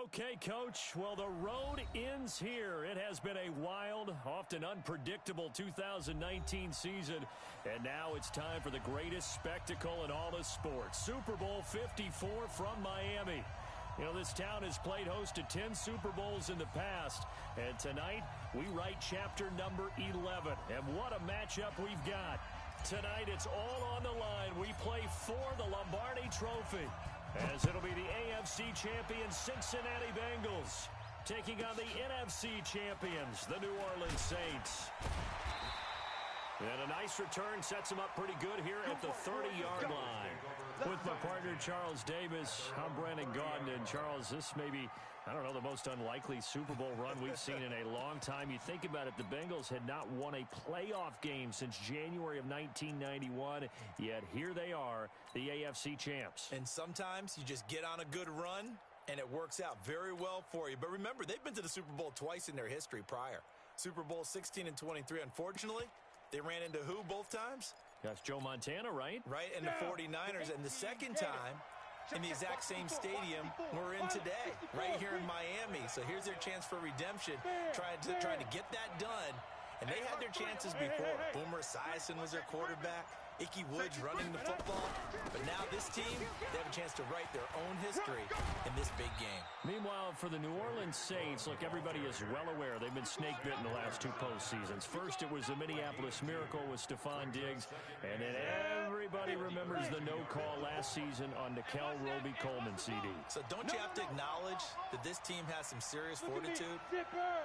Okay, Coach. Well, the road ends here. It has been a wild, often unpredictable 2019 season. And now it's time for the greatest spectacle in all of sports. Super Bowl 54 from Miami. You know, this town has played host to 10 Super Bowls in the past. And tonight, we write chapter number 11. And what a matchup we've got. Tonight, it's all on the line. We play for the Lombardi Trophy, as it'll be the AFC champions Cincinnati Bengals taking on the NFC champions, the New Orleans Saints. And a nice return sets them up pretty good here at the 30-yard line. With my partner, Charles Davis, I'm Brandon Gaudin. And, Charles, this may be, I don't know, the most unlikely Super Bowl run we've seen in a long time. You think about it, the Bengals had not won a playoff game since January of 1991, yet here they are, the AFC champs. And sometimes you just get on a good run, and it works out very well for you. But remember, they've been to the Super Bowl twice in their history prior. Super Bowl 16 and 23, unfortunately. They ran into who both times? That's Joe Montana, right? Right, and the 49ers. And the second time in the exact same stadium we're in today, right here in Miami. So here's their chance for redemption, trying to get that done. And they had their chances before. Boomer Esiason was their quarterback. Ickey Woods running the football. But now this team, they have a chance to write their own history in this big game. Meanwhile, for the New Orleans Saints, look, everybody is well aware they've been snake-bitten the last two postseasons. First, it was the Minneapolis Miracle with Stephon Diggs, and then everybody remembers the no-call last season on Nickel Roby-Coleman CD. So don't you have to acknowledge that this team has some serious fortitude?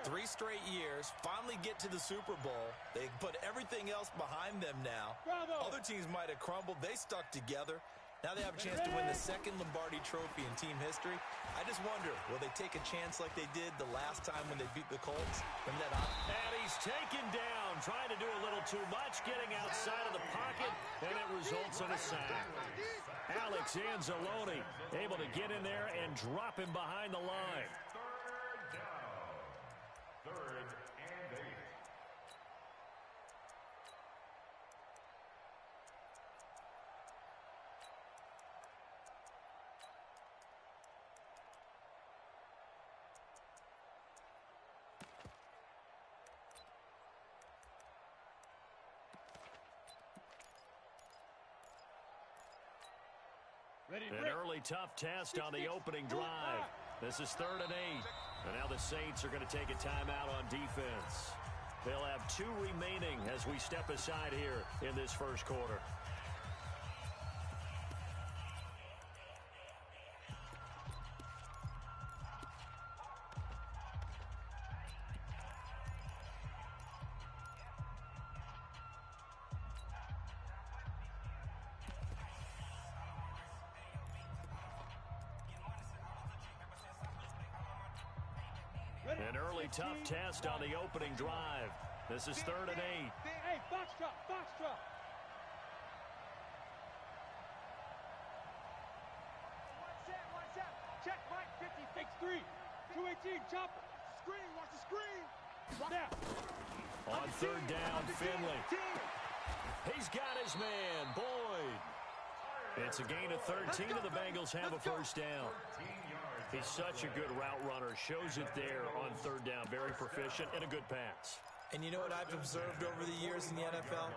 3 straight years, finally get to the Super Bowl. They put everything else behind them now. Other teams might have crumbled. They stuck together. Now they have a chance to win the second Lombardi Trophy in team history. I just wonder, will they take a chance like they did the last time when they beat the Colts? Remember that? And he's taken down, trying to do a little too much, getting outside of the pocket, and it results in a sack. Alex Anzalone able to get in there and drop him behind the line. Third down. 3rd and 8. An early tough test on the opening drive. This is 3rd and 8. And now the Saints are going to take a timeout on defense. They'll have 2 remaining as we step aside here in this first quarter. An early tough test on the opening drive. This is 3rd and 8. Hey, box drop, box drop. One set. Check, Mike, 50, fix 3. 218, chopper. Screen, watch the screen. Now. On 3rd down, Finley. He's got his man, Boyd. It's a gain of 13, and the Bengals have a first down. He's such a good route runner. Shows it there on 3rd down. Very proficient and a good pass. And you know what I've observed over the years in the NFL?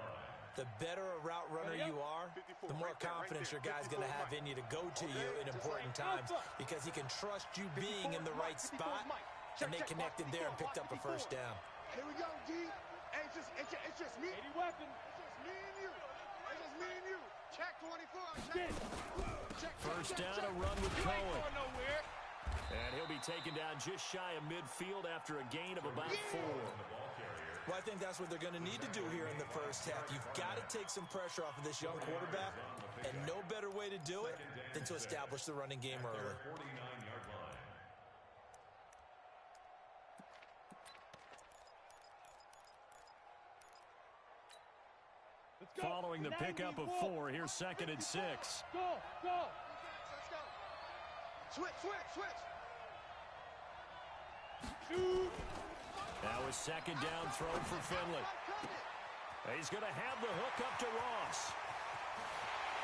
The better a route runner you are, the more confidence your guy's going to have in you to go to you in important times, because he can trust you being in the right spot, and they connected there and picked up a first down. Here we go, D. Hey, it's just me. 80 weapon. It's just me and you. It's just me and you. Check 24. Check. First down, a run with Cohen. And he'll be taken down just shy of midfield after a gain of about 4. Well, I think that's what they're going to need to do here in the first half. You've got to take some pressure off of this young quarterback, and no better way to do it than to establish the running game early. Following the pickup of 4, here's 2nd and 6. Go. Let's go. Switch. Shoot. Now a 2nd down throw for Finley. He's going to have the hook up to Ross.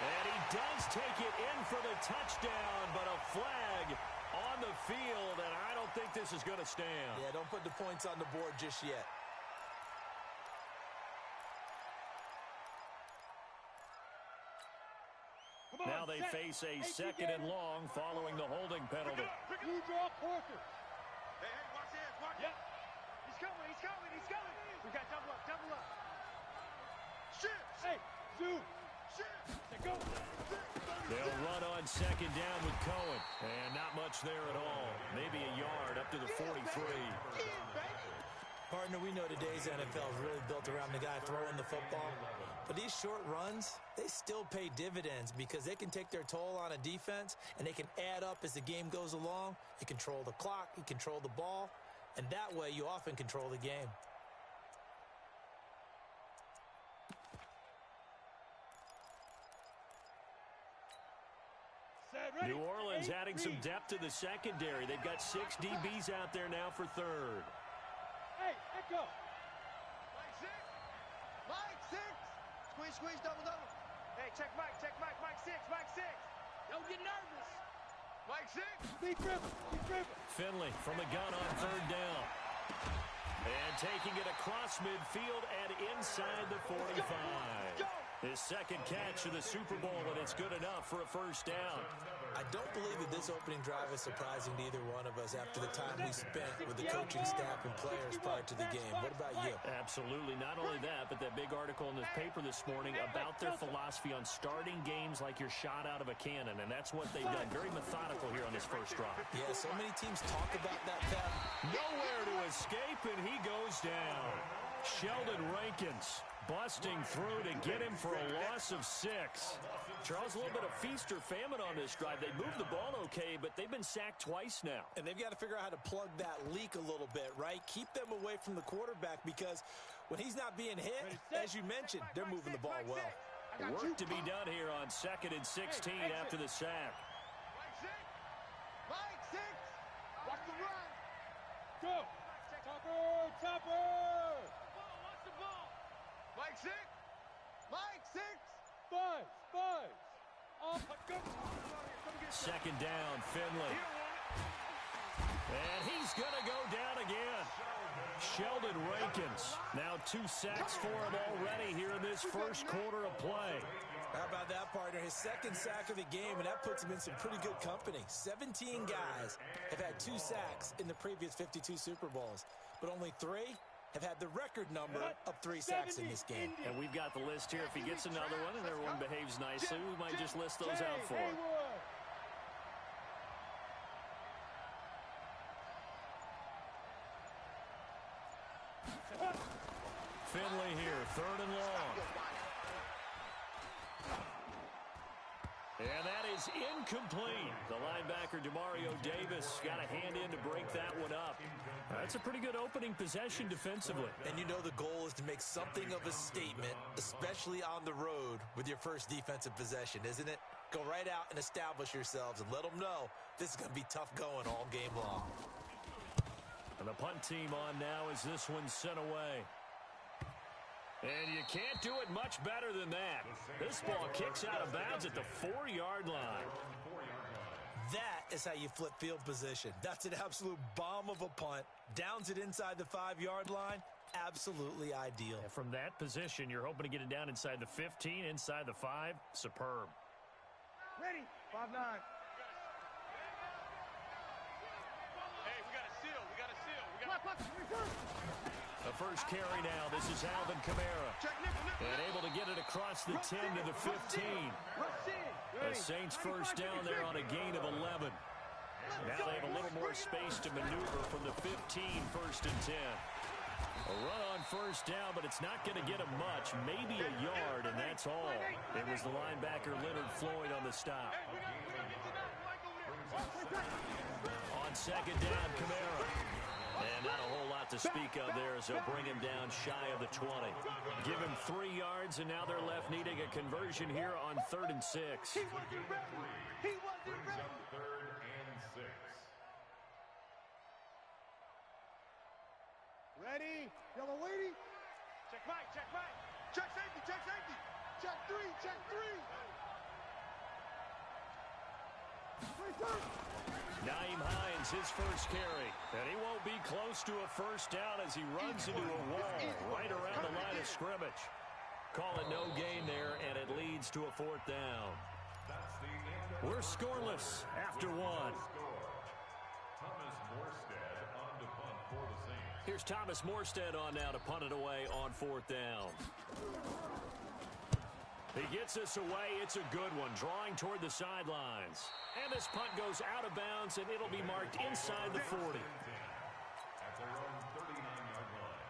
And he does take it in for the touchdown, but a flag on on the field, and I don't think this is going to stand. Yeah, don't put the points on the board just yet. Now they face a second and long following the holding penalty. You draw quarters. Hey, watch this, watch it. He's coming, he's coming, he's coming. We got double up, double up. Shift. Hey, zoom. Shift. Go. They'll run on second down with Cohen. And not much there at all. Maybe a yard up to the 43. Partner, we know today's NFL is really built around the guy throwing the football. But these short runs, they still pay dividends because they can take their toll on a defense, and they can add up as the game goes along. You control the clock, you control the ball, and that way you often control the game. New Orleans adding some depth to the secondary. They've got 6 DBs out there now for third. Hey, echo. Mike 6. Mike 6. Squeeze, squeeze, double, double. Hey, check Mike, Mike 6, Mike 6. Don't get nervous. Mike 6. Deep river, deep river. Finley from the gun on third down. And taking it across midfield and inside the 45. His second catch of the Super Bowl, and it's good enough for a first down. I don't believe that this opening drive is surprising to either one of us after the time we spent with the coaching staff and players prior to the game. What about you? Absolutely. Not only that, but that big article in the paper this morning about their philosophy on starting games like you're shot out of a cannon, and that's what they've done. Very methodical here on this first drive. Yeah, so many teams talk about that, Pat. Nowhere to escape, and he goes down. Sheldon Rankins busting through to get him for a loss of 6. Charles, a little bit of feast or famine on this drive. They moved the ball okay, but they've been sacked twice now. And they've got to figure out how to plug that leak a little bit, right? Keep them away from the quarterback because when he's not being hit, as you mentioned, they're moving the ball well. Work to be done here on 2nd and 16 after the sack. Mike 6. Watch the run. Go. Topper, topper. Watch the ball. Mike 6. Mike 6. 5. Second down, Finley. And he's going to go down again. Sheldon Rankins. Now 2 sacks for him already here in this first quarter of play. How about that, partner? His second sack of the game, and that puts him in some pretty good company. 17 guys have had 2 sacks in the previous 52 Super Bowls, but only 3 have had the record number of 3 sacks in this game. And we've got the list here. If he gets another one and everyone behaves nicely, we might just list those out for him. Finley here, 3rd and long. And that is incomplete. The linebacker, Demario Davis, got a hand in to break that one up. That's a pretty good opening possession defensively. And you know the goal is to make something of a statement, especially on the road with your first defensive possession, isn't it? Go right out and establish yourselves and let them know this is going to be tough going all game long. And the punt team on now as this one's sent away. And you can't do it much better than that. This ball kicks out of bounds at the 4-yard line. That is how you flip field position. That's an absolute bomb of a punt. Downs it inside the 5-yard line. Absolutely ideal. And from that position, you're hoping to get it down inside the 15, inside the 5. Superb. Ready. 5-9. Hey, we got a seal. We got a seal. The first carry now. This is Alvin Kamara. And able to get it across the 10 to the 15. The Saints first down there on a gain of 11. Now they have a little more space to maneuver from the 15, 1st and 10. A run on first down, but it's not going to get him much. Maybe a yard, and that's all. It was the linebacker Leonard Floyd on the stop. On second down, Kamara. And not a whole lot to speak of there as they'll bring him down shy of the 20. Give him 3 yards, and now they're left needing a conversion here on 3rd and 6. He wasn't ready. 3rd and 6. Ready. Yellow lady. Check Mike. Check Mike. Check safety. Check safety. Check 3. Check 3. Naeem Hines, his first carry. And he won't be close to a first down as he runs into a wall right around the line of scrimmage. Call it no gain there, and it leads to a fourth down. We're scoreless after one. Here's Thomas Morstead on now to punt it away on fourth down. He gets us away. It's a good one, drawing toward the sidelines. And this punt goes out of bounds, and it'll be marked inside the 40. At their own 39-yard line.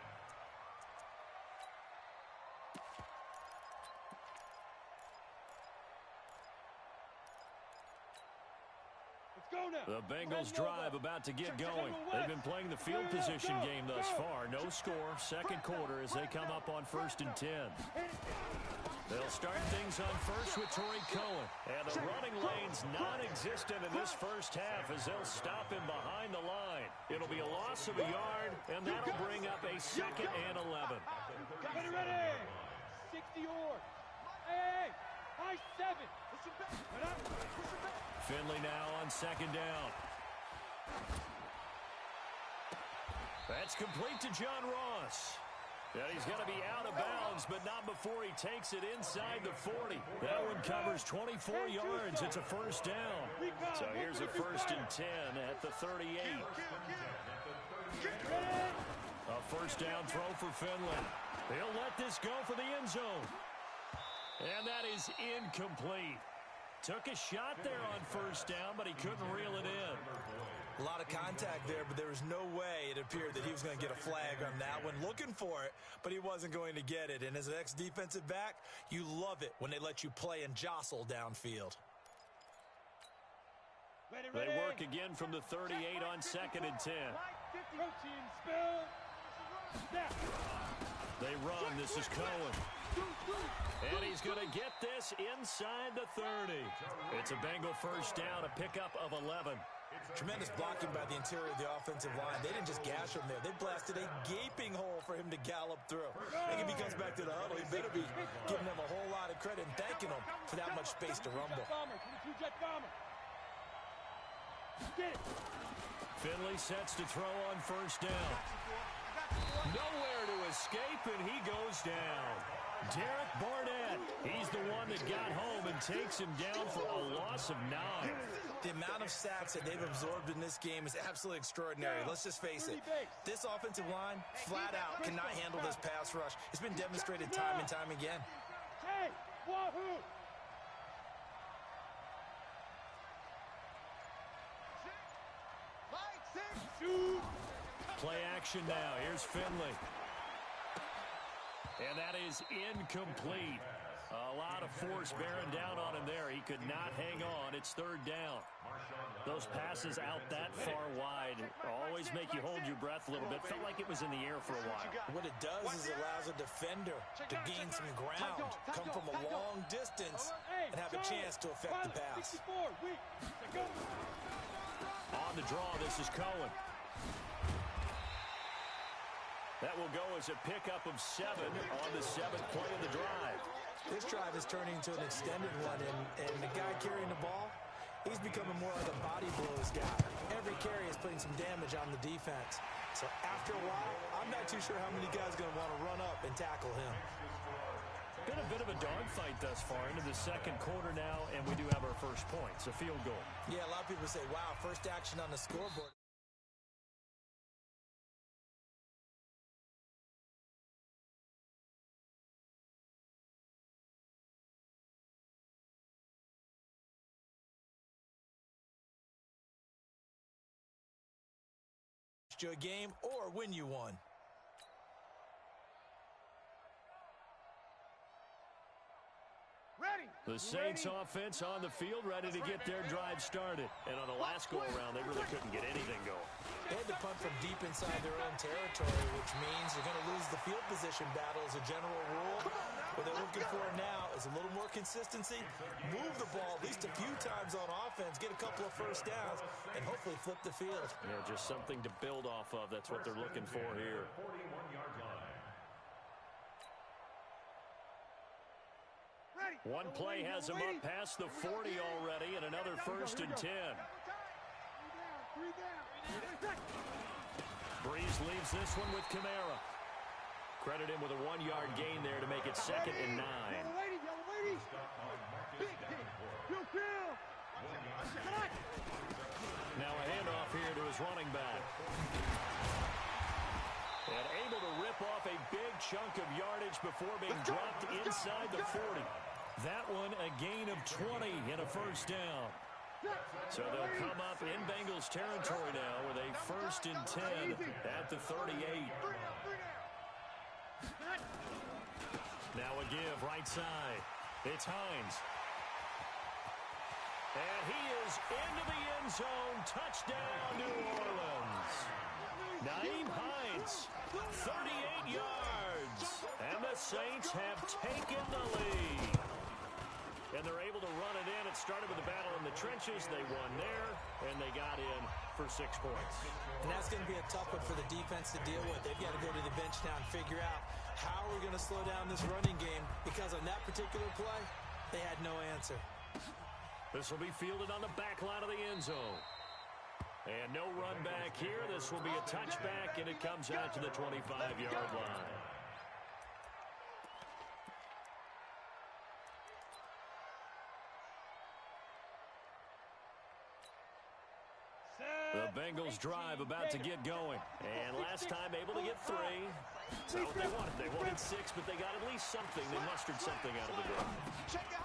The Bengals drive about to get going. They've been playing the field position game thus far. No score, second quarter as they come up on 1st and 10. They'll start things on first with Torrey Cohen. And the running lane's non-existent in this first half as they'll stop him behind the line. It'll be a loss of a yard, and that'll bring up a 2nd and 11. Ready. 60 yards. Hey, high 7. Finley now on 2nd down. That's complete to John Ross. And he's going to be out of bounds, but not before he takes it inside the 40. That one covers 24 yards. It's a first down. So here's a 1st and 10 at the 38. A first down throw for Finley. He'll let this go for the end zone. And that is incomplete. Took a shot there on first down, but he couldn't reel it in. A lot of contact there, but there was no way it appeared that he was going to get a flag on that one. Looking for it, but he wasn't going to get it. And as an ex-defensive back, you love it when they let you play and jostle downfield. They work again from the 38 on 2nd and 10. They run. This is Cohen. And he's going to get this inside the 30. It's a Bengal first down, a pickup of 11. Tremendous blocking by the interior of the offensive line. They didn't just gash him there. They blasted a gaping hole for him to gallop through. I think if he comes back to the huddle, he better be giving them a whole lot of credit and thanking them for that much space to rumble. Finley sets to throw on first down. Nowhere to escape, and he goes down. Derek Barnett, he's the one that got home and takes him down for a loss of 9. The amount of sacks that they've absorbed in this game is absolutely extraordinary. Let's just face it. This offensive line, flat out, cannot handle this pass rush. It's been demonstrated time and time again. Hey, wahoo! Play action now. Here's Finley. And that is incomplete. A lot of force bearing down on him there. He could not hang on. It's 3rd down. Those passes out that far wide always make you hold your breath a little bit. Felt like it was in the air for a while. What it does is it allows a defender to gain some ground, come from a long distance, and have a chance to affect the pass. On the draw, this is Cohen. That will go as a pickup of 7 on the 7th play of the drive. This drive is turning into an extended one, and the guy carrying the ball, he's becoming more like a body blows guy. Every carry is putting some damage on the defense. So after a while, I'm not too sure how many guys are going to want to run up and tackle him. Been a bit of a dogfight thus far into the second quarter now, and we do have our first points, a field goal. Yeah, a lot of people say, wow, first action on the scoreboard. You a game or win you one. The Saints offense on the field, ready to get their drive started. And on the last go-around, they really couldn't get anything going. They had to punt from deep inside their own territory, which means you're going to lose the field position battle as a general rule. What they're looking for now is a little more consistency, move the ball at least a few times on offense, get a couple of first downs, and hopefully flip the field. Yeah, just something to build off of. That's what they're looking for here. 41-yard line. One play has him up past the 40 already, and another 1st and 10. Breeze leaves this one with Kamara. Credit him with a 1-yard gain there to make it 2nd and 9. Now a handoff here to his running back. And able to rip off a big chunk of yardage before being dropped inside the 40. That one a gain of 20 and a 1st down. So they'll come up in Bengals territory now with a 1st and 10 at the 38. Now a give right side. It's Hines. And he is into the end zone. Touchdown, New Orleans. Nyheim Hines, 38 yards. And the Saints have taken the lead. And they're able to run it in. It started with a battle in the trenches. They won there, and they got in for 6 points. And that's going to be a tough one for the defense to deal with. They've got to go to the bench now and figure out how we're going to slow down this running game, because on that particular play, they had no answer. This will be fielded on the back line of the end zone. And no run back here. This will be a touchback, and it comes out to the 25-yard line. The Bengals drive about to get going. And last time able to get 3. That's not what they wanted. They wanted 6, but they got at least something. They mustered something out of the game.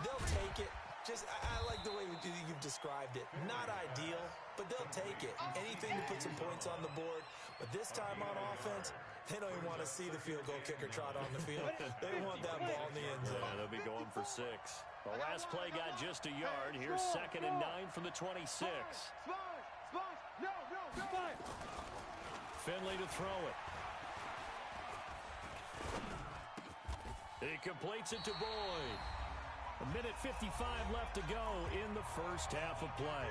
They'll take it. I like the way you've described it. Not ideal, but they'll take it. Anything to put some points on the board. But this time on offense, they don't even want to see the field goal kicker trot on the field. They want that ball in the end zone. Yeah, they'll be going for 6. The last play got just a yard. Here's 2nd and 9 from the 26. Finley to throw it. He completes it to Boyd. 1:55 left to go in the first half of play.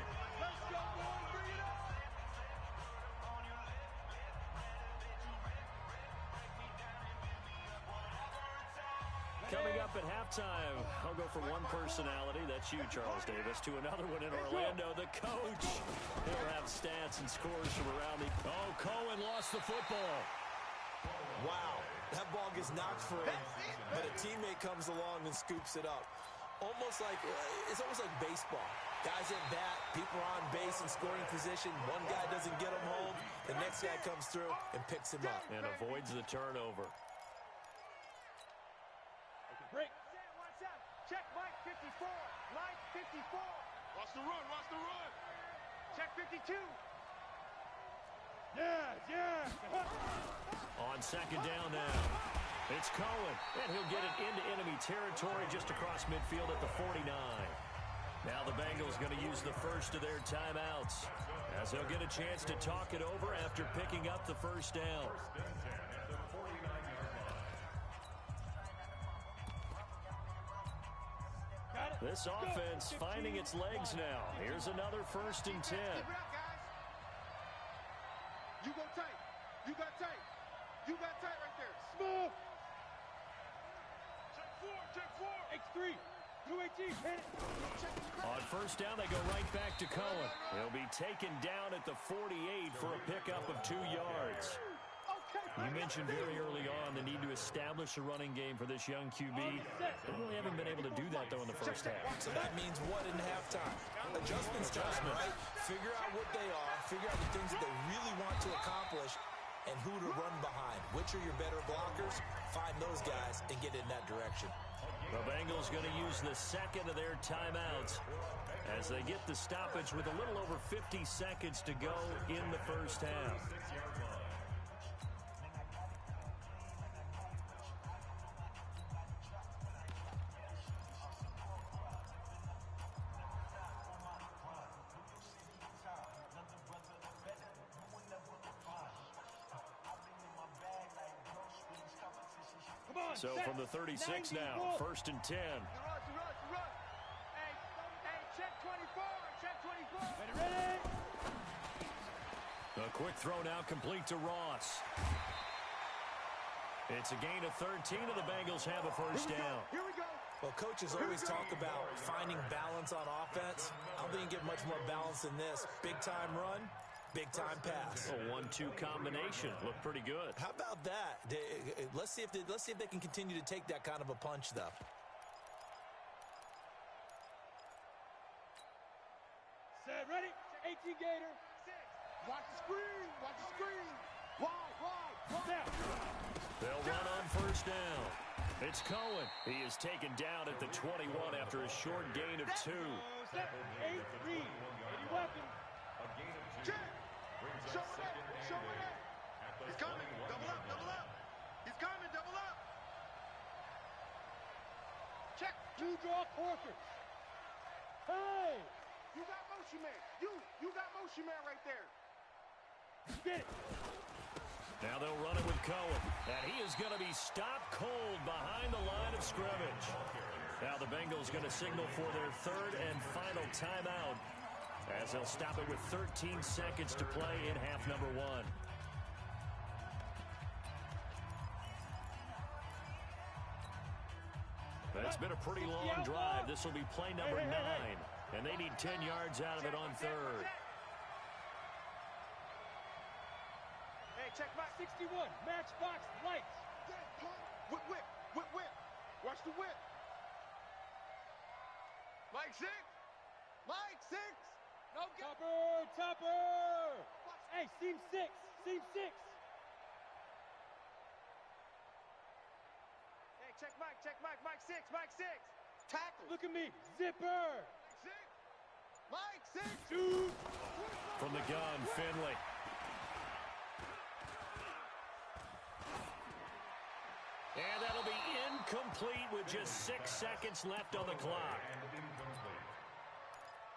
Coming up at halftime, I'll go from one personality, that's you, Charles Davis, to another one in Orlando, the coach. He'll have stats and scores from around the... Oh, Cohen lost the football. Wow, that ball gets knocked for him, but a teammate comes along and scoops it up. It's almost like baseball. Guys at bat, people are on base in scoring position. One guy doesn't get him home. The next guy comes through and picks him up. And avoids the turnover. Break. Watch out. Check Mike 54. Mike 54. Watch the run. Watch the run. Check 52. Yeah. On 2nd down now. It's Cohen, and he'll get it into enemy territory just across midfield at the 49. Now the Bengals going to use the first of their timeouts, as they'll get a chance to talk it over after picking up the 1st down. This offense finding its legs now. Here's another 1st and 10. You go tight. You got tight. You got tight right there. Smooth. Check 4. X3. 218. Hit it. On 1st down, they go right back to Cohen. He'll be taken down at the 48 for a pickup of 2 yards. You mentioned very early on the need to establish a running game for this young QB. They really haven't been able to do that, though, in the first half. So that means what in halftime? Adjustments time, right? Figure out what they are, figure out the things that they really want to accomplish, and who to run behind. Which are your better blockers? Find those guys and get in that direction. The Bengals going to use the 2nd of their timeouts as they get the stoppage with a little over 50 seconds to go in the first half. So from the 36 now, 1st and 10. Hey, check 24. Check 24. Ready? A quick throw now complete to Ross. It's a gain of 13, and the Bengals have a 1st down. Here we go. Well, coaches always talk about finding balance on offense. I don't think you get much more balance than this. Big-time run, big-time pass. A 1-2 combination. Looked pretty good. How about that? Let's see if they can continue to take that kind of a punch, though. Set, ready? 18 Gator. Watch the screen. Watch the screen. Wide. Down. They'll run on first down. It's Cohen. He is taken down at the 21 after a short gain of 2. Set, 8, read. Any weapon. Check. Show it. He's coming. Double up. He's coming. Double up. Check. 2 draw quarters. Hey. You got motion man. You got motion man right there. Get it. Now they'll run it with Cohen. And he is going to be stopped cold behind the line of scrimmage. Now the Bengals going to signal for their third and final timeout, as they'll stop it with 13 seconds to play in half number 1. It's been a pretty long drive. This will be play number 9. And they need 10 yards out of it on third. Hey, check my 61. Matchbox lights. Whip. Watch the whip. Mike 6. No, Topper. Hey, seam 6. Hey, check Mike. Mike 6. Tackle. Look at me. Zipper. Mike 6. Shoot. From the gun, Finley. And that'll be incomplete with just 6 seconds left on the clock.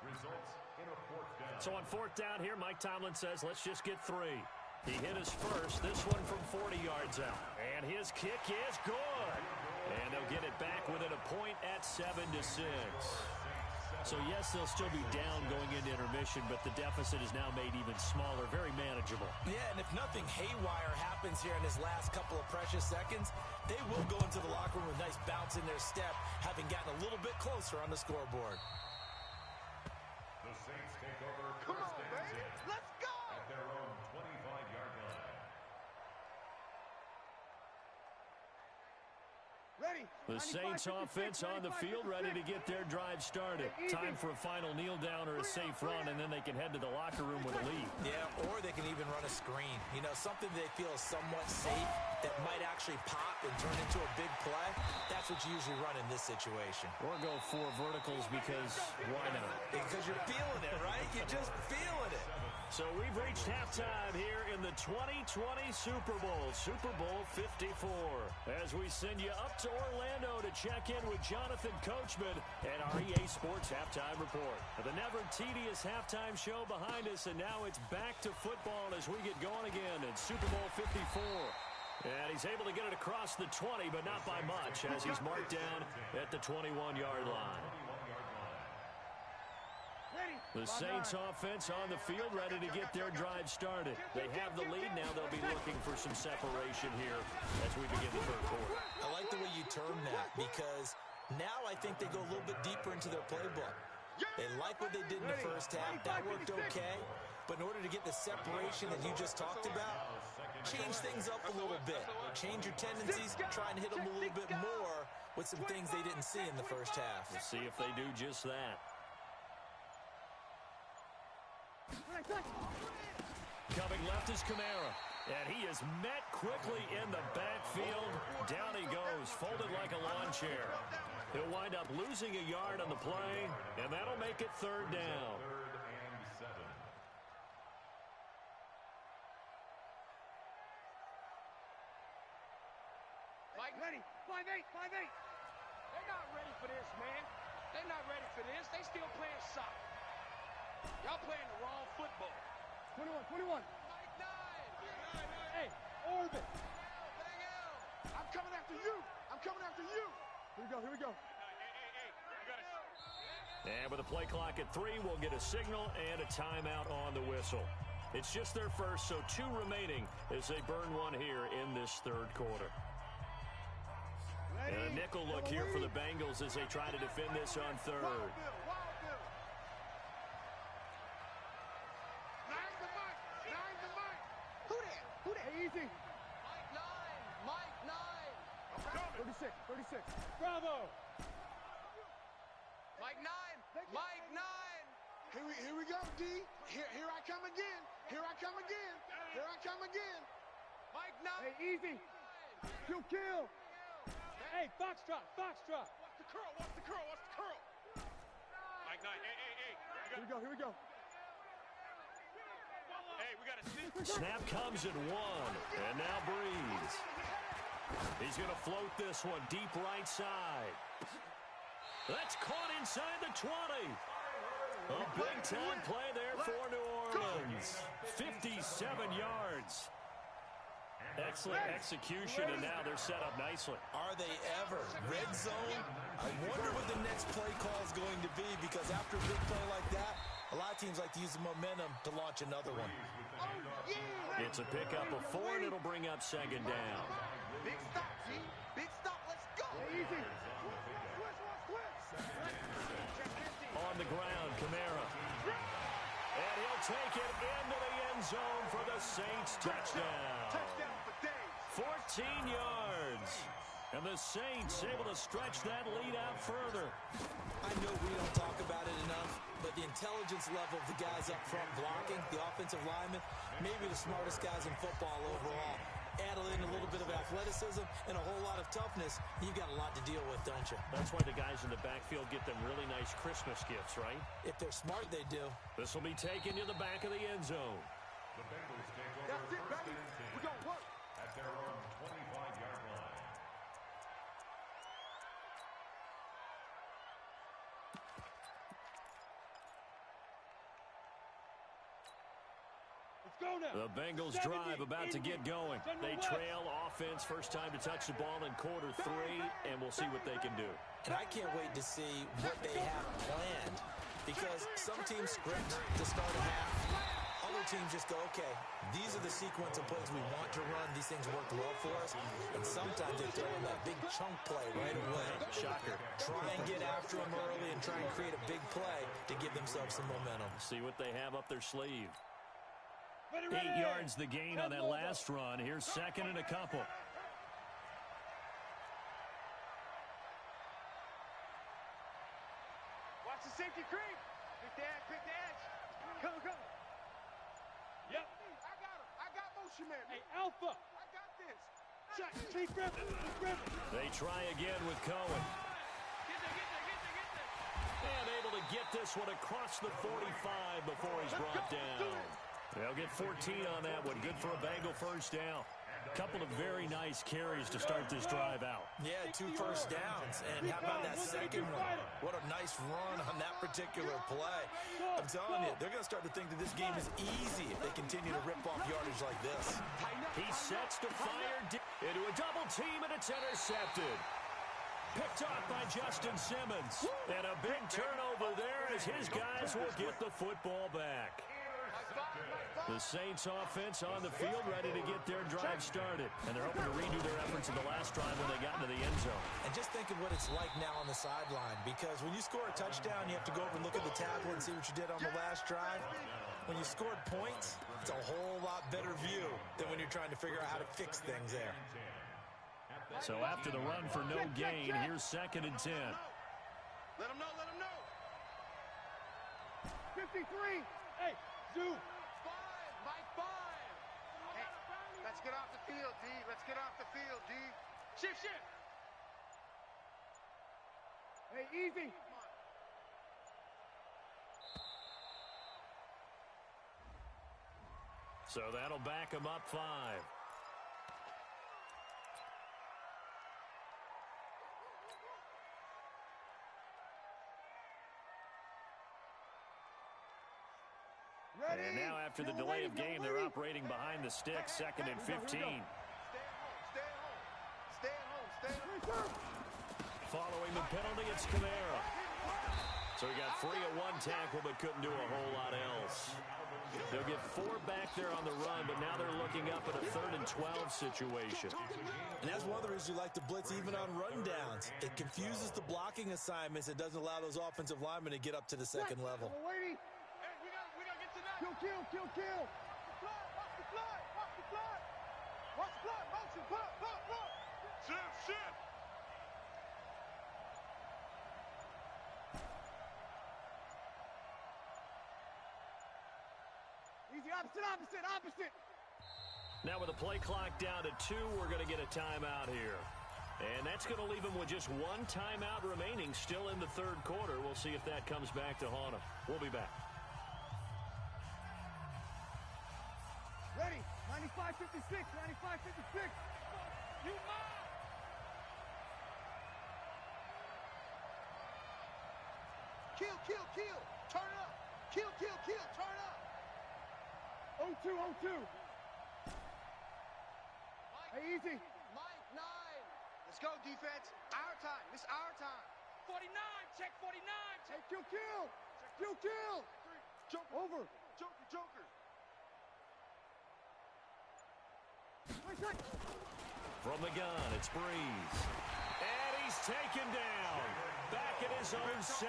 Results in a fourth down. So on fourth down here, Mike Tomlin says, let's just get 3. He hit his first, this one from 40 yards out. And his kick is good. And they'll get it back within a point at 7-6. So, yes, they'll still be down going into intermission, but the deficit is now made even smaller, very manageable. Yeah, and if nothing haywire happens here in his last couple of precious seconds, they will go into the locker room with a nice bounce in their step, having gotten a little bit closer on the scoreboard. The Saints take over. Come on, baby. Let's go. At their own 25-yard line. Ready. The Saints offense on the field, ready to get their drive started. Time for a final kneel down or a safe run, and then they can head to the locker room with a lead. Yeah, or they can even run a screen. You know, something they feel is somewhat safe that might actually pop and turn into a big play. That's what you usually run in this situation. Or go 4 verticals because why not? Because you're feeling it, right? You're just feeling it. So we've reached halftime here in the 2020 Super Bowl, Super Bowl 54. As we send you up to Orlando to check in with Jonathan Coachman and our EA Sports Halftime Report. The never tedious halftime show behind us, and now it's back to football as we get going again in Super Bowl 54. And he's able to get it across the 20, but not by much, as he's marked down at the 21-yard line. The Saints offense on the field, ready to get their drive started. They have the lead now. They'll be looking for some separation here as we begin the third quarter. I like the way you term that, because now I think they go a little bit deeper into their playbook. They like what they did in the first half. That worked okay. But in order to get the separation that you just talked about, change things up a little bit. Change your tendencies, try and hit them a little bit more with some things they didn't see in the first half. We'll see if they do just that. Coming left is Kamara, and he is met quickly in the backfield. Down he goes, folded like a lawn chair. He'll wind up losing a yard on the play, and that'll make it third down. 3rd and 7. Mike, ready. 5-8. They're not ready for this, man. They're not ready for this. They still playing soccer. Y'all playing the wrong football. 21. Mike 9. Hey, orbit. Bang out. I'm coming after you. Here we go. And with a play clock at 3, we'll get a signal and a timeout on the whistle. It's just their first, so 2 remaining as they burn one here in this third quarter. And a nickel look here for the Bengals as they try to defend this on third. Who that? Easy. Mike 9. 36. Bravo. Mike 9. Mike 9. Here we go, D. Here I come again. Mike 9. Hey, easy. Kill. Hey, foxtrot. Watch the curl. Mike 9. Hey. Here we go. Hey, we got to see. Snap comes at 1, and now Breeze. He's going to float this one deep right side. That's caught inside the 20. A big-time play there for New Orleans. 57 yards. Excellent execution, and now they're set up nicely. Are they ever? Red zone? I wonder what the next play call is going to be, because after a big play like that, a lot of teams like to use the momentum to launch another one. It's a pickup of 4, and it'll bring up second down. Big stop, G. Big stop. Let's go. Easy. On the ground, Kamara. And he'll take it into the end zone for the Saints touchdown. Touchdown for days. 14 yards. And the Saints able to stretch that lead out further. I know we don't talk about it enough, but the intelligence level of the guys up front blocking, the offensive linemen, maybe the smartest guys in football overall. Add in a little bit of athleticism and a whole lot of toughness, you've got a lot to deal with, don't you? That's why the guys in the backfield get them really nice Christmas gifts, right? If they're smart, they do. This will be taken to the back of the end zone. The Bengals take over That's it, baby. We gonna work. at their own 25-yard line. Let's go now. The Bengals drive about to get going. They trail offense, first time to touch the ball in quarter 3, and we'll see what they can do. And I can't wait to see what they have planned, because some teams script to start a half. Other teams just go, okay, these are the sequence of plays we want to run. These things work well for us. And sometimes they throw in that big chunk play right away. Shocker. Try and get after them early and try and create a big play to give themselves some momentum. See what they have up their sleeve. Ready. 8 yards the gain on that last run. Here's second and a couple. Watch the safety creep. Pick the edge. Go. Yep. I got motion man. Hey, Alpha. I got this. Check. Keep gripping. They try again with Cohen. Get there. And able to get this one across the 45 before he's brought down. They'll get 14 on that one. Good for a Bengal first down. Couple of very nice carries to start this drive out. Yeah, 2 first downs. And how about that second one? What a nice run on that particular play. I'm telling you, they're going to start to think that this game is easy if they continue to rip off yardage like this. He sets to fire into a double team, and it's intercepted. Picked off by Justin Simmons. And a big turnover there as his guys will get the football back. The Saints offense on the field ready to get their drive started. And they're hoping to redo their efforts in the last drive when they got into the end zone. And just think of what it's like now on the sideline, because when you score a touchdown, you have to go over and look at the tablet and see what you did on the last drive. When you scored points, it's a whole lot better view than when you're trying to figure out how to fix things there. So after the run for no gain, here's second and 10. Let him know. 53. Hey, Zoo. 5. Hey, let's get off the field, D. Shift. Hey, easy. So that'll back him up 5. And now after the delay of game, they're operating behind the stick, second and 15. Stay home. Following the penalty, it's Kamara. So he got free of one tackle but couldn't do a whole lot else. They'll get 4 back there on the run, but now they're looking up at a 3rd and 12 situation. And that's one of the reasons you like to blitz even on rundowns. It confuses the blocking assignments. It doesn't allow those offensive linemen to get up to the second level. Hey, we gotta get to that. Kill. Watch the blood. Motion. Pull. Shift. Easy, opposite. Now with the play clock down to 2, we're going to get a timeout here. And that's going to leave them with just 1 timeout remaining still in the 3rd quarter. We'll see if that comes back to haunt them. We'll be back. Ready, 95-56. You mine. Kill. Turn up. Kill. Turn up. 0-2. Hey, easy. Mike, 9. Let's go, defense. Our time. This our time. 49. Check 49. Hey, kill. Over. Joker. From the gun, it's Breeze. And he's taken down. Back at his own 7.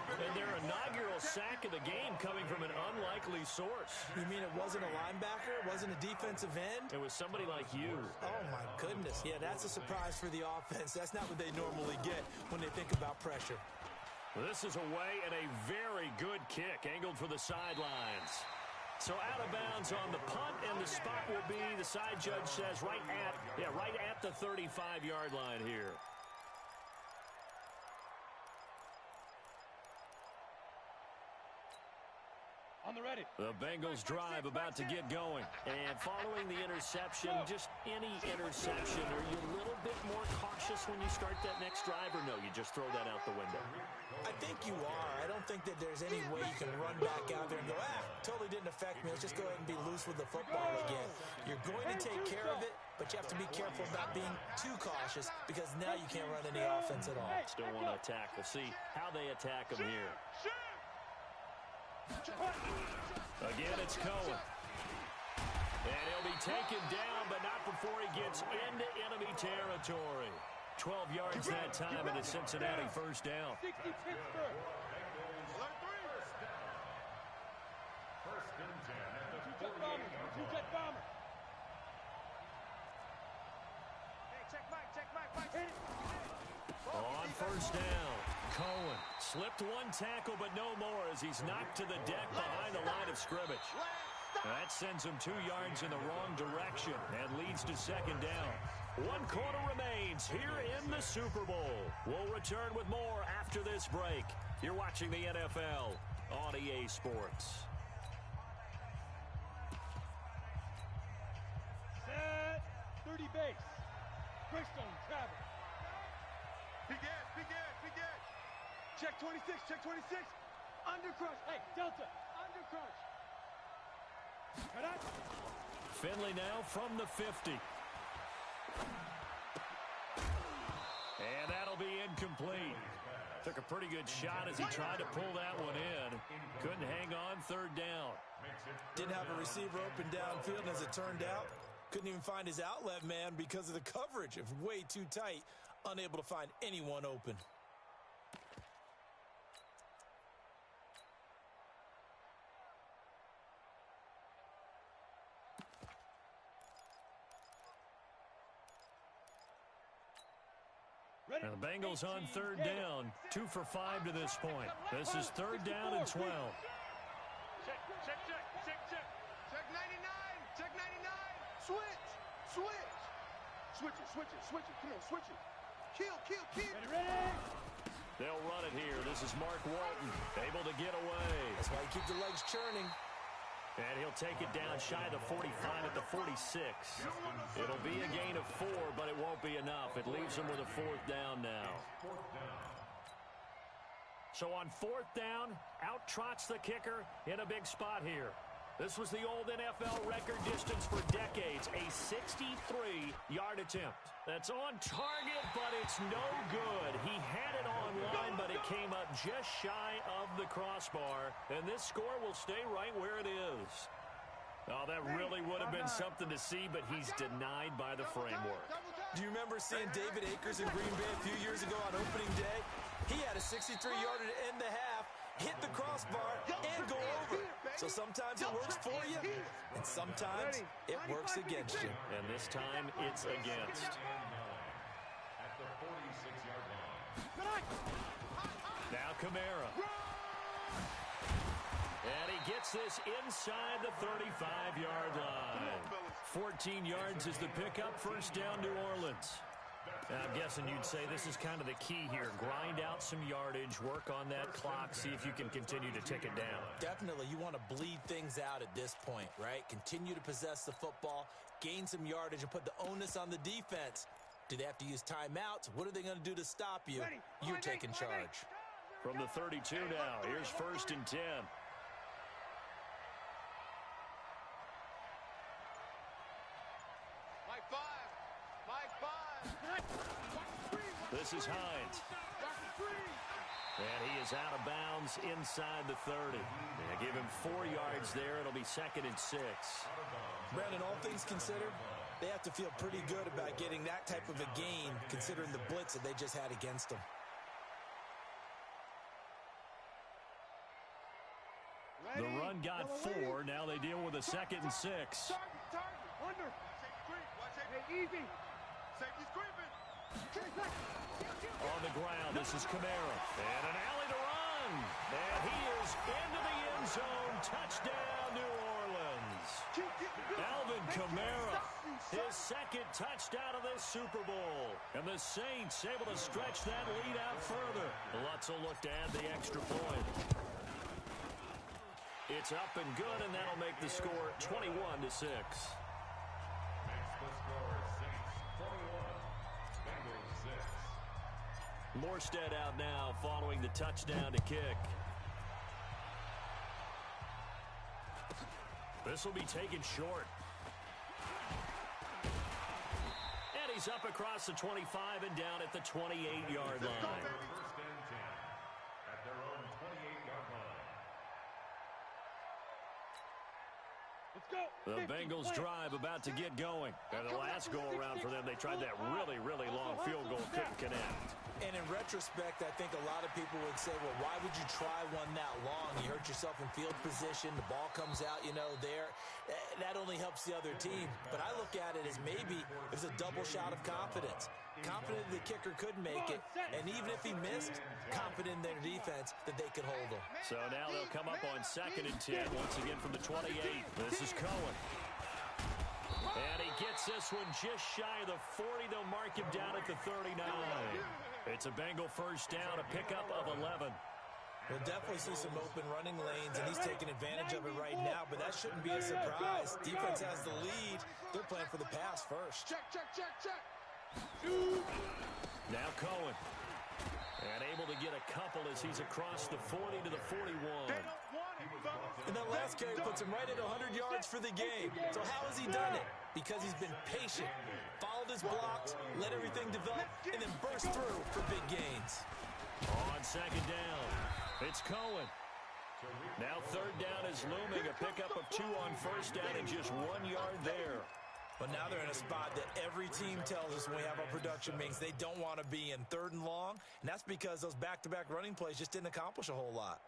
And their inaugural sack of the game coming from an unlikely source. You mean it wasn't a linebacker? It wasn't a defensive end? It was somebody like you. Oh, my goodness. Yeah, that's a surprise for the offense. That's not what they normally get when they think about pressure. This is away and a very good kick angled for the sidelines. So out of bounds on the punt, and the spot will be, the side judge says, right at the 35-yard line here. On the ready. The Bengals drive about to get going. And following the interception, just any interception, are you a little bit more cautious when you start that next drive, or no, you just throw that out the window? I think you are. I don't think that there's any way you can run back out there and go, totally didn't affect me. Let's just go ahead and be loose with the football again. You're going to take care of it, but you have to be careful about being too cautious because now you can't run any offense at all. Still want to attack. We'll see how they attack them here. Again, it's Cohen. And he'll be taken down, but not before he gets into enemy territory. 12 yards that time, and a Cincinnati first down. 60 Pittsburgh. First and 10 at the 48. Two-jet bomber. Hey, check Mike. On first down, Cohen slipped 1 tackle, but no more as he's knocked to the deck behind the line of scrimmage. That sends him 2 yards in the wrong direction and leads to second down. 1 quarter remains here in the Super Bowl. We'll return with more after this break. You're watching the NFL on EA Sports. Set. 30 base. Greystone, Travis. Big edge. Check 26. Undercrush. Hey, Delta. Undercrush. Cut out. Finley now from the 50. And that'll be incomplete. Took a pretty good shot as he tried to pull that one in. Couldn't hang on, 3rd down. Didn't have a receiver open downfield, and as it turned out, couldn't even find his outlet man because of the coverage. It was way too tight, unable to find anyone open. And the Bengals on 3rd down, 2 for 5 to this point. This is 3rd down and 12. Check. Check 99. Switch it. Come on, switch it. Kill. Ready. They'll run it here. This is Mark Walton, able to get away. That's why you keep the legs churning. And he'll take it down shy of the 45 at the 46. It'll be a gain of 4, but it won't be enough. It leaves him with a 4th down now. So on 4th down, out trots the kicker in a big spot here. This was the old NFL record distance for decades, a 63-yard attempt. That's on target, but it's no good. He had it online, but it came up just shy of the crossbar, and this score will stay right where it is. Oh, that really would have been something to see, but he's denied by the framework. Do you remember seeing David Akers in Green Bay a few years ago on opening day? He had a 63-yarder to end the half, hit the crossbar, and go over. So sometimes it works for you, and sometimes it works against you. And this time, it's against. At the 46-yard line. Now Kamara. And he gets this inside the 35-yard line. 14 yards is the pickup, first down, New Orleans. Now, I'm guessing you'd say this is kind of the key here. Grind out some yardage, work on that clock, see if you can continue to tick it down. Definitely, you want to bleed things out at this point, right? Continue to possess the football, gain some yardage, and put the onus on the defense. Do they have to use timeouts? What are they going to do to stop you? You're taking charge. From the 32 now, here's 1st and 10. This is Hines. And he is out of bounds inside the 30. They give him 4 yards there. It'll be 2nd and 6. Brandon, all things considered, they have to feel pretty good about getting that type of a gain considering the blitz that they just had against them. The run got 4. Now they deal with a 2nd and 6. Under. Hey, easy. Safety's creeping. On the ground, this is Kamara. And an alley to run. And he is into the end zone. Touchdown, New Orleans. Alvin Kamara, his 2nd touchdown of this Super Bowl. And the Saints able to stretch that lead out further. Lutz will look to add the extra point. It's up and good, and that'll make the score 21-6. Makes the score Saints 21, Bengals 6. Morstead out now following the touchdown to kick. This will be taken short. And he's up across the 25 and down at the 28-yard line. 1st and 10 at their own 28-yard line. The Bengals drive about to get going. And the last go-around for them, they tried that really, really long field goal, couldn't connect. And in retrospect, I think a lot of people would say, well, why would you try one that long? You hurt yourself in field position. The ball comes out, there. That only helps the other team. But I look at it as maybe it was a double shot of confidence. Confident the kicker could make it. And even if he missed, confident in their defense that they could hold him. So now they'll come up on 2nd and 10 once again from the 28. This is Cohen. And he gets this one just shy of the 40. They'll mark him down at the 39. It's a Bengal first down, a pickup of 11. We'll definitely see some open running lanes, and he's taking advantage of it right now, but that shouldn't be a surprise. Defense has the lead. They're playing for the pass first. Check. Now Cohen. And able to get a couple as he's across the 40 to the 41. And that last carry puts him right at 100 yards for the game. So how has he done it? Because he's been patient, followed his blocks, let everything develop, and then burst through for big gains. On 2nd down, it's Cohen. Now 3rd down is looming, a pickup of 2 on 1st down and just 1 yard there. But now they're in a spot that every team tells us when we have our production meetings they don't want to be in, 3rd and long, and that's because those back-to-back running plays just didn't accomplish a whole lot.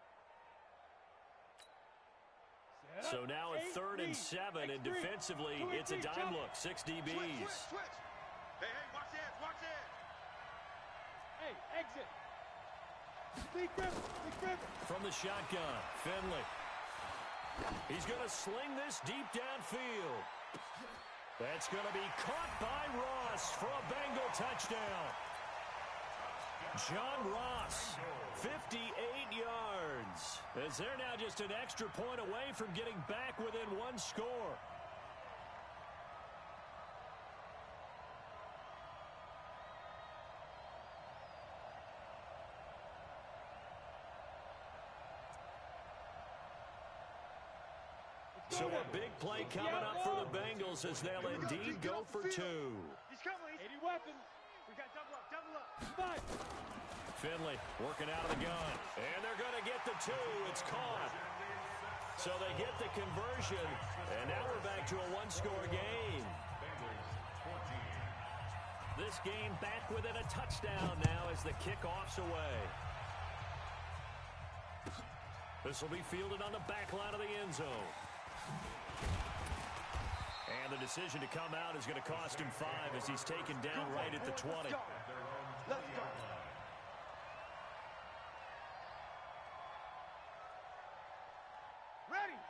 So now at 3rd and 7, and defensively, it's a dime look, 6 DBs. Switch. Hey, watch it. Hey, exit. Big Griffin. From the shotgun, Finley. He's going to sling this deep downfield. That's going to be caught by Ross for a Bengal touchdown. John Ross, 58 yards. As they're now just an extra point away from getting back within 1 score. So a big play coming up for the Bengals as they'll indeed go for two. He's coming. 80 weapons. We got double up, double up. Five. Finley working out of the gun. And they're going to get the two. It's caught. So they get the conversion. And now we're back to a one-score game. This game back within a touchdown now as the kickoff's away. This will be fielded on the back line of the end zone. And the decision to come out is going to cost him 5 as he's taken down right at the 20. Let's go.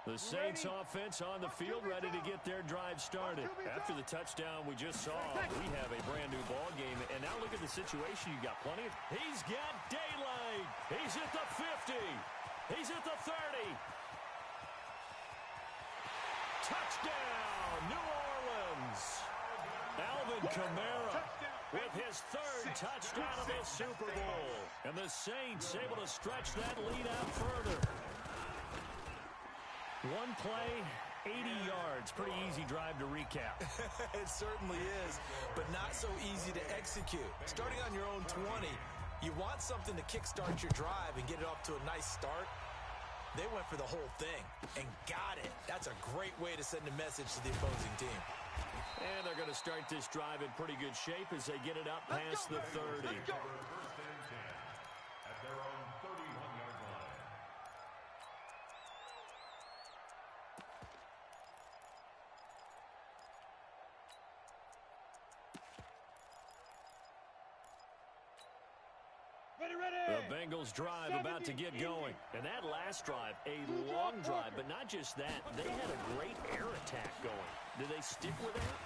The Saints offense on the field ready to get their drive started. After the touchdown we just saw, we have a brand new ball game. And now look at the situation. You got plenty of... He's got daylight. He's at the 50. He's at the 30. Touchdown, New Orleans. Alvin Kamara with his third touchdown of the Super Bowl. And the Saints able to stretch that lead out further. One play, 80 yards. Pretty easy drive to recap. It certainly is, but not so easy to execute. Starting on your own 20, you want something to kickstart your drive and get it off to a nice start. They went for the whole thing and got it. That's a great way to send a message to the opposing team. And they're going to start this drive in pretty good shape as they get it up past the 30. First and 10 at their own 31-yard line. The Bengals drive about to get going. And that last drive, a long drive, but not just that. They had a great air attack going. Did they stick with that?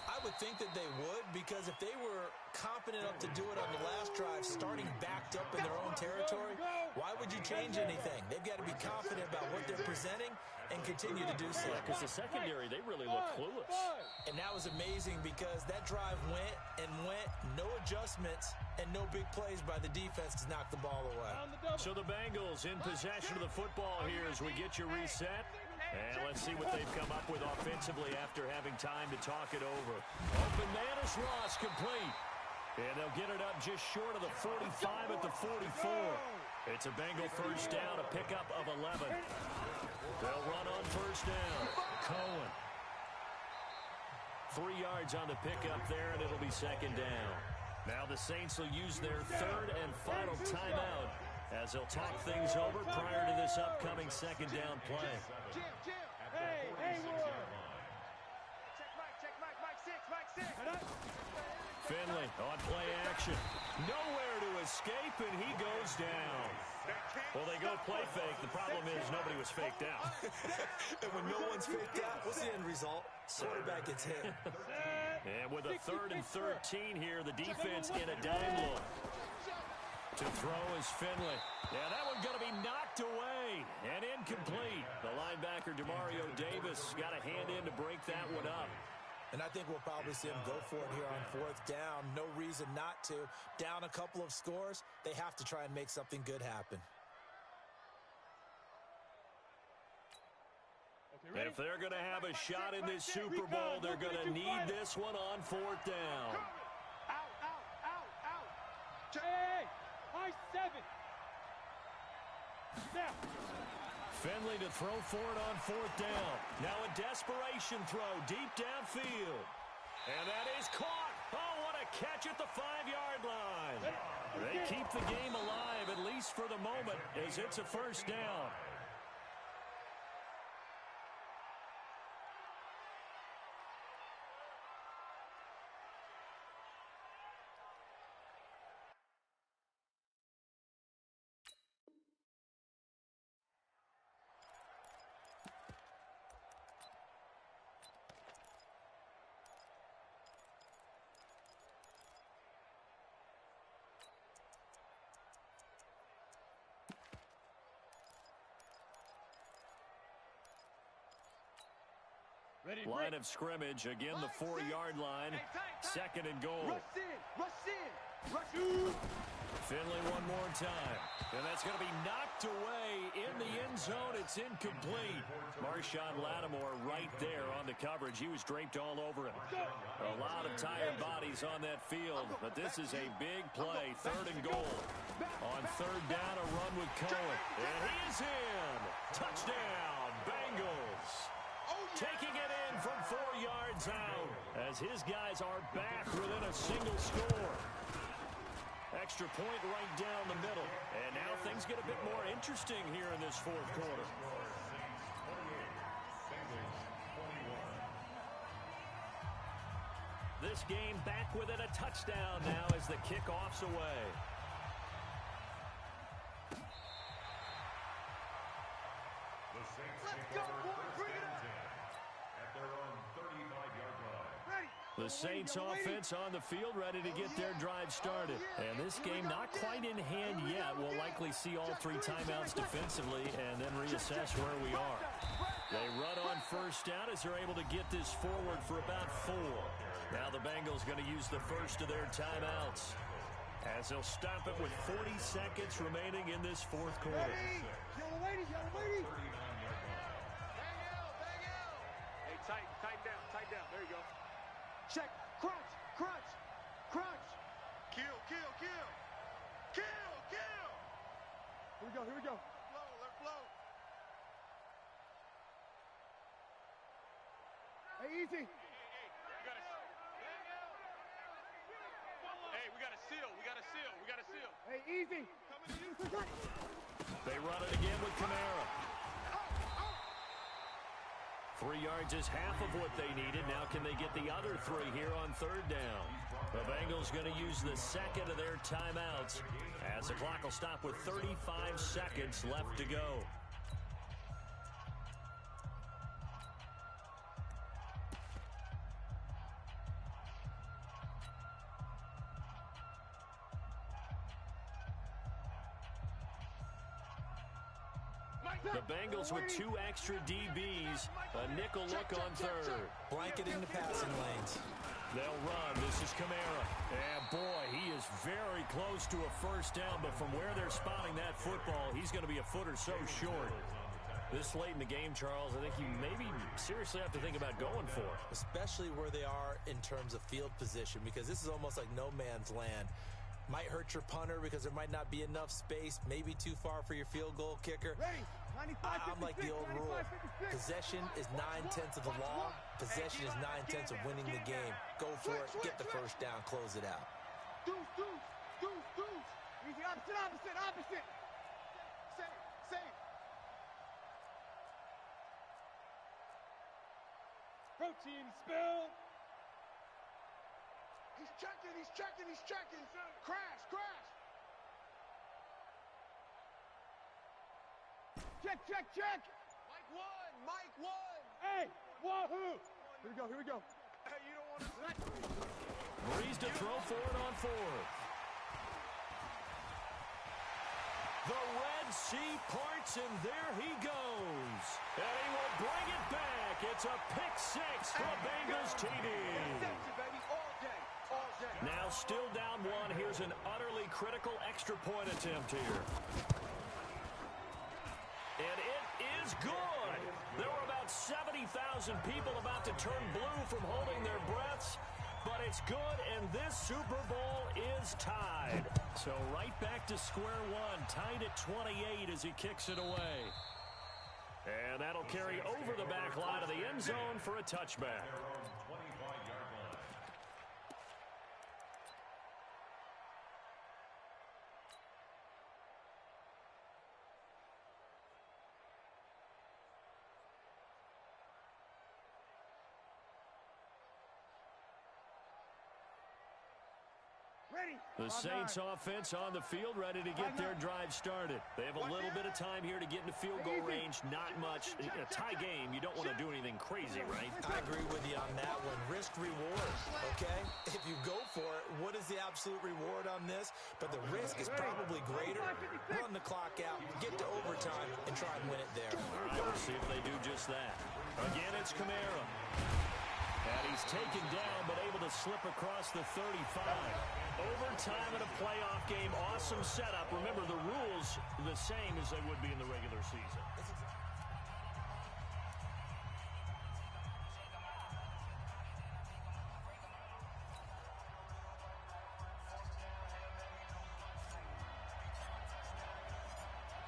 I would think that they would, because if they were confident enough to do it on the last drive, starting backed up in their own territory, why would you change anything? They've got to be confident about what they're presenting and continue to do so. Because the secondary, they really look clueless. And that was amazing because that drive went and went, no adjustments, and no big plays by the defense to knock the ball away. So the Bengals in possession of the football here as we get you reset. And let's see what they've come up with offensively after having time to talk it over. Open man is Ross, complete. And they'll get it up just short of the 45 at the 44. It's a Bengal first down, a pickup of 11. They'll run on first down. Cohen. 3 yards on the pickup there, and it'll be second down. Now the Saints will use their third and final timeout as they'll talk things over prior to this upcoming second down play. Hey, check Mike 6. Finley on play action. Nowhere to escape, and he goes down. Well, they go play fake. The problem is nobody was faked out. And when no one's faked out, what's the end result? Quarterback gets hit. And with a 3rd and 13 here, the defense in a dime look. To throw is Finley. Yeah, that one's going to be knocked away and incomplete. The linebacker, Demario Davis, got a hand in to break that one up. And I think we'll probably see him go for it here on 4th down. No reason not to. Down a couple of scores, they have to try and make something good happen. If they're going to have a shot in this Super Bowl, they're going to need this one on 4th down. Out. Hey, high 7. Now. Finley to throw for it on 4th down. Now a desperation throw deep downfield. And that is caught. Oh, what a catch at the 5-yard line. They keep the game alive, at least for the moment, as it's a first down. Line of scrimmage, again the 4-yard line, 2nd and goal. Rush in. Finley one more time. And that's going to be knocked away in the end zone. It's incomplete. Marshawn Lattimore right there on the coverage. He was draped all over him. A lot of tired bodies on that field, but this is a big play. 3rd and goal. On 3rd down, a run with Cohen. And he is in. Touchdown, Bengals. Taking it in from 4 yards out as his guys are back within a single score. Extra point right down the middle. And now things get a bit more interesting here in this 4th quarter. This game back within a touchdown now as the kickoff's away. The Saints take over first and 10 at their own 35-yard line. The Saints offense on the field ready to get their drive started. And this game not quite in hand yet. We'll likely see all 3 timeouts defensively and then reassess where we are. They run on 1st down as they're able to get this forward for about 4. Now the Bengals going to use the first of their timeouts as they'll stop it with 40 seconds remaining in this 4th quarter. Yellow lady, yellow lady. Hey, tighten down. There you go. Check, crunch, crunch, crunch. Kill, kill, kill. Kill, kill. Here we go, here we go. Let it flow. Hey, easy. Hey, we got a seal. Hey, easy. They run it again with Kamara. 3 yards is half of what they needed. Now can they get the other 3 here on 3rd down? The Bengals going to use the second of their timeouts as the clock will stop with 35 seconds left to go. The Bengals with 2 extra DBs, a nickel look on 3rd. Blanketing the passing lanes. They'll run. This is Kamara. And boy, he is very close to a 1st down, but from where they're spotting that football, he's going to be a foot or so short. This late in the game, Charles, I think you maybe seriously have to think about going for it. Especially where they are in terms of field position, because this is almost like no man's land. Might hurt your punter because there might not be enough space, maybe too far for your field goal kicker. I'm like the old rule. Possession is 9/10 of the law. Possession is 9/10 of winning the game. Go for it, get the 1st down, close it out. Deuce. Easy, opposite. Save. Protein spill. He's checking. Crash. Check. Mike one. Hey, wahoo. Here we go. Hey, you don't want to... Breeze to throw for it on 4th. The Red Sea parts, and there he goes. And he will bring it back. It's a pick 6 for Bengals TD. Now still down 1. Here's an utterly critical extra point attempt here. And it is good. There were about 70,000 people about to turn blue from holding their breaths. But it's good, and this Super Bowl is tied. So right back to square one, tied at 28 as he kicks it away. And that'll carry over the back line of the end zone for a touchback. The Saints offense on the field ready to get their drive started. They have a little bit of time here to get into field goal range. Not much. In a tie game, you don't want to do anything crazy, right? I agree with you on that one. Risk reward, okay? If you go for it, what is the absolute reward on this? But the risk is probably greater. Run the clock out, get to overtime, and try and win it there. All right, we'll see if they do just that. Again, it's Kamara. And he's taken down, but able to slip across the 35. Over overtime in a playoff game. Awesome setup. Remember, the rules the same as they would be in the regular season.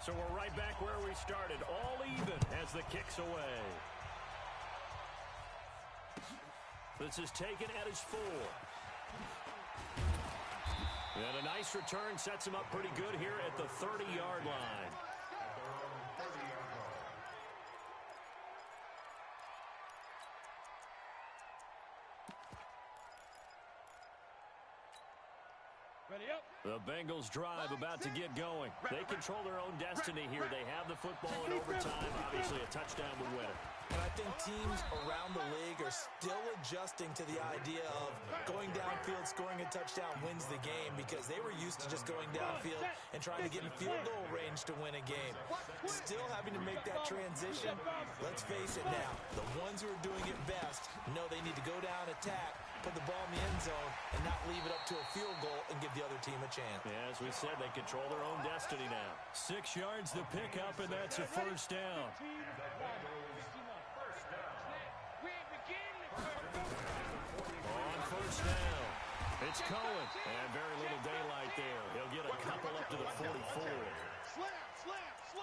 So we're right back where we started. All even as the kick's away. This is taken at his 4. And a nice return sets him up pretty good here at the 30-yard line. Ready up. The Bengals drive about to get going. They control their own destiny here. They have the football in overtime. Obviously, a touchdown would win it. And I think teams around the league are still adjusting to the idea of going downfield, scoring a touchdown wins the game, because they were used to just going downfield and trying to get in field goal range to win a game. Still having to make that transition. Let's face it now, the ones who are doing it best know they need to go down, attack, put the ball in the end zone, and not leave it up to a field goal and give the other team a chance. Yeah, as we said, they control their own destiny now. 6 yards the pickup, and that's a first down. On first down, it's Cohen, and very little daylight there. He'll get a couple up to the 44.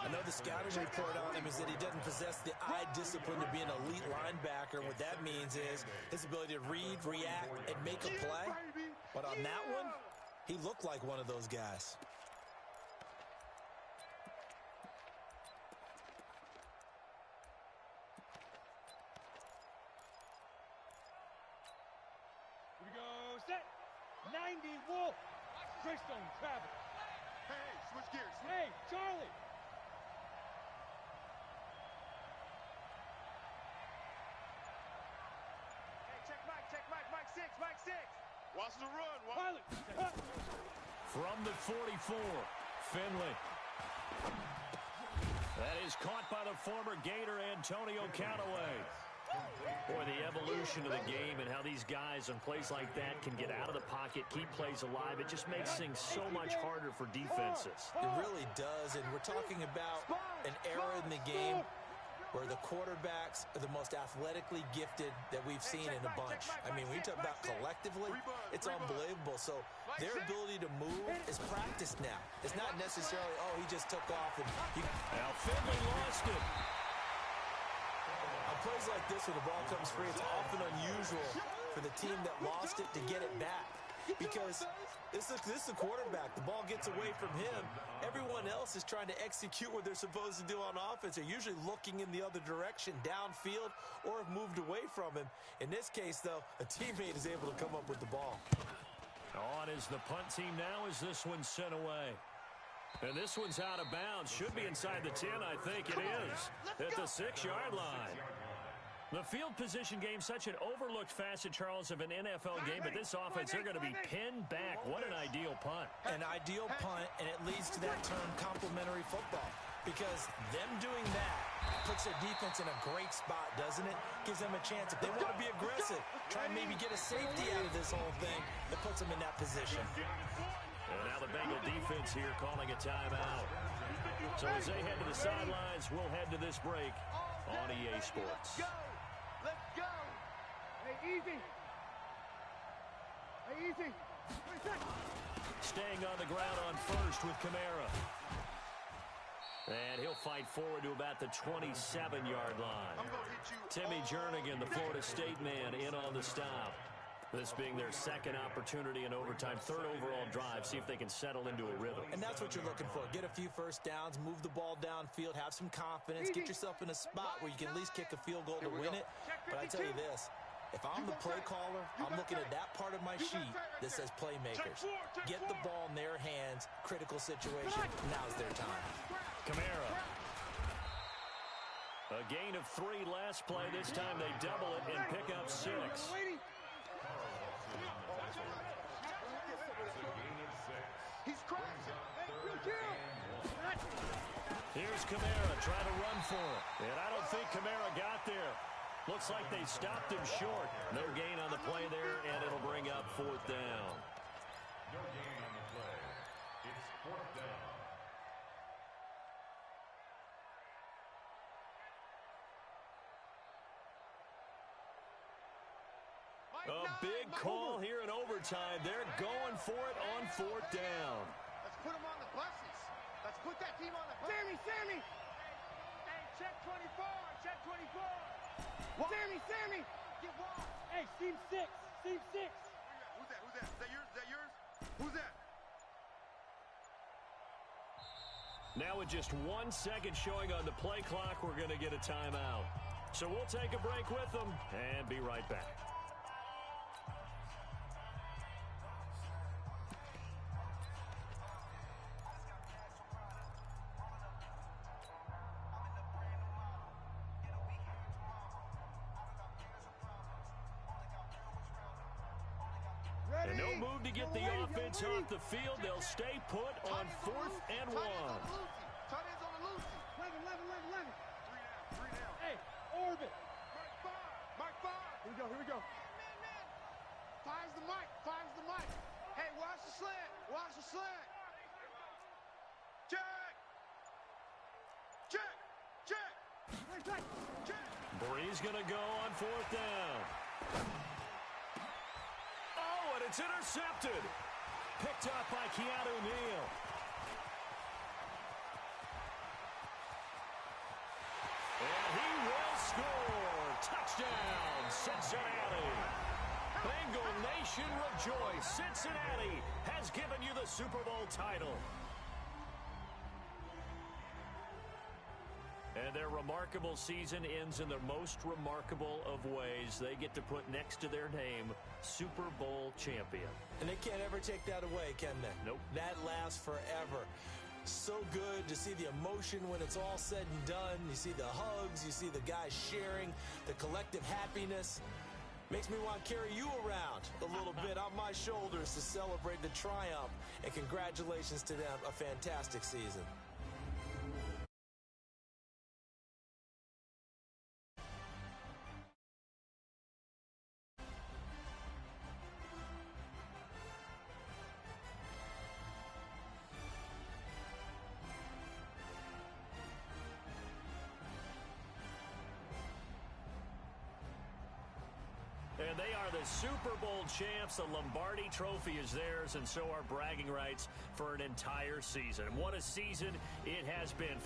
I know the scouting report on him is that he doesn't possess the eye discipline to be an elite linebacker. What that means is his ability to read, react, and make a play. But on that one, he looked like one of those guys. Here we go, set. 90 Wolf. Greystone travel. Hey, switch gears. Hey, Charlie. Mike 6, Mike 6. Watch the run. Pilot. From the 44, Finley. That is caught by the former Gator Antonio Callaway. Boy, the evolution of the game and how these guys on plays like that can get out of the pocket, keep plays alive, it just makes things so much harder for defenses. It really does, and we're talking about an era in the game where the quarterbacks are the most athletically gifted that we've seen in a bunch. I mean, when you talk about collectively, it's unbelievable. So their ability to move is practiced now. It's not necessarily, oh, he just took off. And now Finley lost it. On plays like this where the ball comes free, it's often unusual for the team that lost it to get it back. Because this is the quarterback. The ball gets away from him. Everyone else is trying to execute what they're supposed to do on offense. They're usually looking in the other direction, downfield, or have moved away from him. In this case, though, a teammate is able to come up with the ball. On is the punt team now as this one's sent away. And this one's out of bounds. Should be inside the 10, I think it is. At the 6-yard line. The field position game, such an overlooked facet, Charles, of an NFL game, but this offense, they're going to be pinned back. What an ideal punt. An ideal punt, and it leads to that term complementary football. Because them doing that puts their defense in a great spot, doesn't it? Gives them a chance. If they want to be aggressive, try and maybe get a safety out of this whole thing, it puts them in that position. And now the Bengal defense here calling a timeout. So as they head to the sidelines, we'll head to this break on EA Sports. Let's go! Hey, easy! Hey, easy! Staying on the ground on first with Kamara. And he'll fight forward to about the 27-yard line. Timmy Jernigan, the Florida State man, in on the stop. This being their second opportunity in overtime, third overall drive, see if they can settle into a rhythm. And that's what you're looking for. Get a few first downs, move the ball downfield, have some confidence, get yourself in a spot where you can at least kick a field goal to win it. But I tell you this, if I'm the play caller, I'm looking at that part of my sheet that says playmakers. Get the ball in their hands, critical situation, now's their time. Kamara. A gain of 3 last play. This time they double it and pick up 6. Here's Kamara trying to run for it. And I don't think Kamara got there. Looks like they stopped him short. No gain on the play there, and it'll bring up 4th down. A big call here in overtime. They're going for it on 4th down. Let's put them on the buses. Let's put that team on the buses. Sammy! Hey, check 24. Check 24. Sammy! Get wide. Hey, seam 6. Seam 6. Who's that? Is that yours? Who's that? Now with just 1 second showing on the play clock, we're going to get a timeout. So we'll take a break with them and be right back. And no move to get the offense off the field. They'll stay put on 4th and 1. Tight ends on the loosey. 11. 3 down. Hey, orbit. Mark 5. Here we go. Man. Five's the mic. Hey, watch the slant. Check. Bree's going to go on 4th down. Oh, and it's intercepted. Picked up by Keanu Neal. And he will score. Touchdown, Cincinnati. Bengal Nation rejoice. Cincinnati has given you the Super Bowl title. And their remarkable season ends in the most remarkable of ways. They get to put next to their name, Super Bowl champion. And they can't ever take that away, can they? Nope. That lasts forever. So good to see the emotion when it's all said and done. You see the hugs. You see the guys sharing, the collective happiness. Makes me want to carry you around a little bit on my shoulders to celebrate the triumph. And congratulations to them. A fantastic season. And they are the Super Bowl champs. The Lombardi Trophy is theirs, and so are bragging rights for an entire season. What a season it has been.